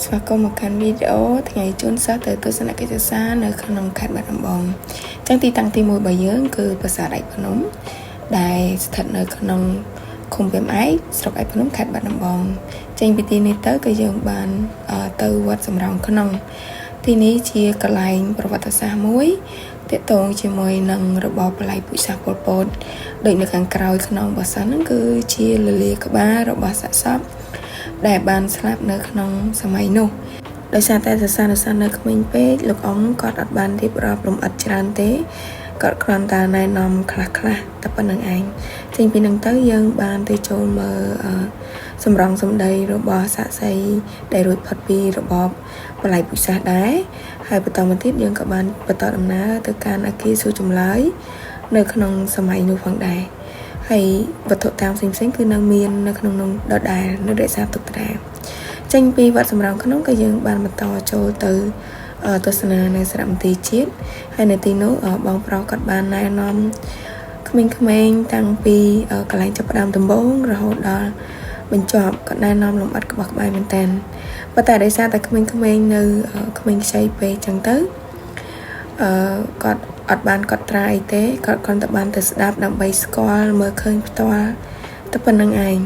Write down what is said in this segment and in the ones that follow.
ស្វាគមន៍មកកាន់វីដេអូថ្ងៃជូនសិស្សទៅទស្សនកិច្ចសិក្សានៅក្នុងខេត្តបាត់ដំបងចឹងទីតាំងទី1របស់យើងគឺប្រាសាទឯកភ្នំដែលស្ថិតនៅក្នុងឃុំពីមឯកស្រុកឯកភ្នំខេត្តបាត់ដំបងចេញពីទីនេះទៅគឺយើងបានទៅវត្តសំរោងក្នុងទីនេះជាកន្លែងប្រវត្តិសាស្ត្រមួយទាក់ទងជាមួយនឹងរបបបល្ល័ង្កពុជសាសន៍ប៉ុលពតដូចនៅខាងក្រោយក្នុងបាសាហ្នឹងគឺជាលលាក្បាលរបស់សាកសពដែលបានស្លាប់នៅក្នុងសម័យនោះដោយសារតែសរសើរនៅក្មេងពេកលោកអង្គគាត់អត់បានរៀបរាប់លម្អិតច្រើនទេគាត់គ្រាន់តែណែនាំខ្លះតែប៉ុណ្្នឹងឯងចេញពីនឹងទៅយើងបានទៅចូលមើលសម្រងសម្ដីរបស់សាក្សីដែលរួចផុតពីរបបបល្ល័ង្កពុជសាសន៍ដែរហើយបន្តមកទៀតយើងក៏បានបន្តដំណើរទៅកាន់អគារសួរចម្លើយនៅក្នុងសម័យនោះផងដែរហើយវត្ថុតាមផ្សេងគឺនៅមាននៅក្នុងនោះដដែលនៅរក្សាទុកដែរចេញពីវត្តសំរោងក្នុងក៏យើងបានបន្តចូលទៅទស្សនានៅសារមន្ទីរជាតិហើយនៅទីនោះបងប្រុសគាត់បានណែនាំក្មេងៗតាំងពីកន្លែងចាប់ផ្ដើមដំបូងរហូតដល់បញ្ចប់គាត់ណែនាំលម្អិតក្បោះក្បាយមែនតើប៉ុន្តែដោយសារតែក្មេងៗនៅក្មេងខ្ចីពេកចឹងទៅគាត់អត់បានកត់ត្រាអីទេគាត់គ្រាន់តែបានទៅស្ដាប់ដើម្បីស្គាល់មើលឃើញផ្ទាល់តែប៉ុណ្្នឹងឯង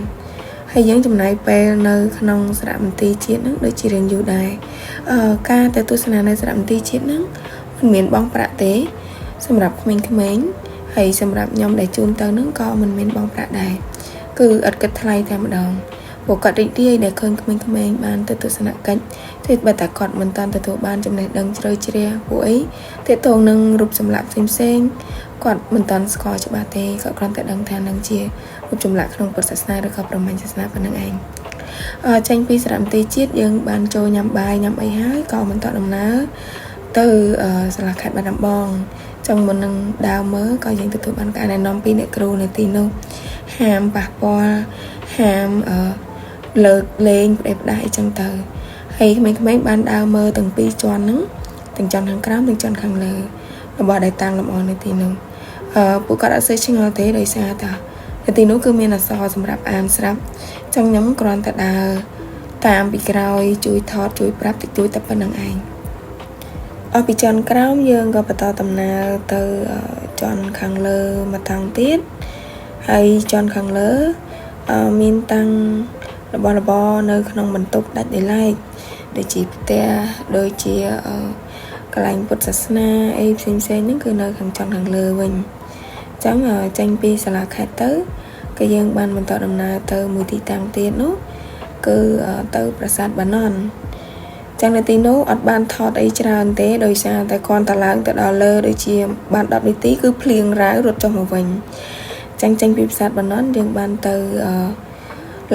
ហើយយើងចំណាយពេលនៅក្នុងសារមន្ទីរជាតិហ្នឹងដូចជារៀងយូរដែរការទៅទស្សនានៅសារមន្ទីរជាតិហ្នឹងមិនមានបង់ប្រាក់ទេសម្រាប់ក្មេងៗហើយសម្រាប់ខ្ញុំដែលជូនទៅហ្នឹងក៏មិនមានបង់ប្រាក់ដែរគឺឥតគិតថ្លៃតែម្ដងពួកគាត់រីករាយដែលឃើញក្មេងៗបានទៅទស្សនកិច្ចតែបើតែគាត់មិនតាន់ទទួលបានចំណេះដឹងជ្រៅជ្រះពួកអីទាក់ទងនឹងរូបចម្លាក់ផ្សេងគាត់មិនតាន់ស្គាល់ច្បាស់ទេគាត់គ្រាន់តែដឹងថានឹងជារូបចម្លាក់ក្នុងពុទ្ធសាសនាឬក៏ព្រហ្មញ្ញសាសនាប៉ុណ្្នឹងឯងចេញពីសារមន្ទីរជាតិយើងបានចូលញ៉ាំបាយញ៉ាំអីហើយក៏បន្តដំណើរទៅសាលាខេត្តបាត់ដំបងចឹងមុននឹងដើរមើលក៏យើងទទួលបានការណែនាំពីអ្នកគ្រូនៅទីនោះហាមប៉ះពាល់ហាមលើកលែងផ្ដេសផ្ដាស់អីចឹងទៅហើយក្មេងៗបានដើរមើលទាំងពីរជាន់ហ្នឹងទាំងជាន់ខាងក្រោមនិងជាន់ខាងលើរបស់ដែលតាំងលម្អនៅទីនោះពួកគាត់អត់សូវឆ្ងល់ទេដោយសារតែនៅទីនោះគឺមានអក្សរសម្រាប់អានស្រាប់ចឹងខ្ញុំគ្រាន់តែដើរតាមពីក្រោយជួយថតជួយប្រាប់តិចតួចតែប៉ុណ្្នឹងឯងអស់ពីជាន់ក្រោមយើងក៏បន្តដំណើរទៅជាន់ខាងលើមកតាំងទៀតហើយជាន់ខាងលើមានតាំងរបស់របរនៅក្នុងបន្ទប់ដាច់ដោយឡែកដូចជាផ្ទះដូចជាកន្លែងពុទ្ធសាសនាអីផ្សេងៗហ្នឹងគឺនៅខាងចុងខាងលើវិញអញ្ចឹងចេញពីសាលាខេត្តទៅក៏យើងបានបន្តដំណើរទៅមួយទីតាំងទៀតនោះគឺទៅប្រាសាទបាណន់ចឹងនៅទីនោះអត់បានថតអីច្រើនទេដោយសារតែគ្រាន់តែឡើងទៅដល់លើដូចជាបាន10នាទីគឺភ្លៀងរាវរត់ចុះមកវិញចឹងចេញពីប្រាសាទបាណន់យើងបានទៅ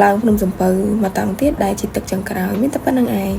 ឡើងភ្នំសំពៅមកតាំងទៀតដែលជាទឹកចុងក្រោយមានតែប៉ុណ្្នឹងឯង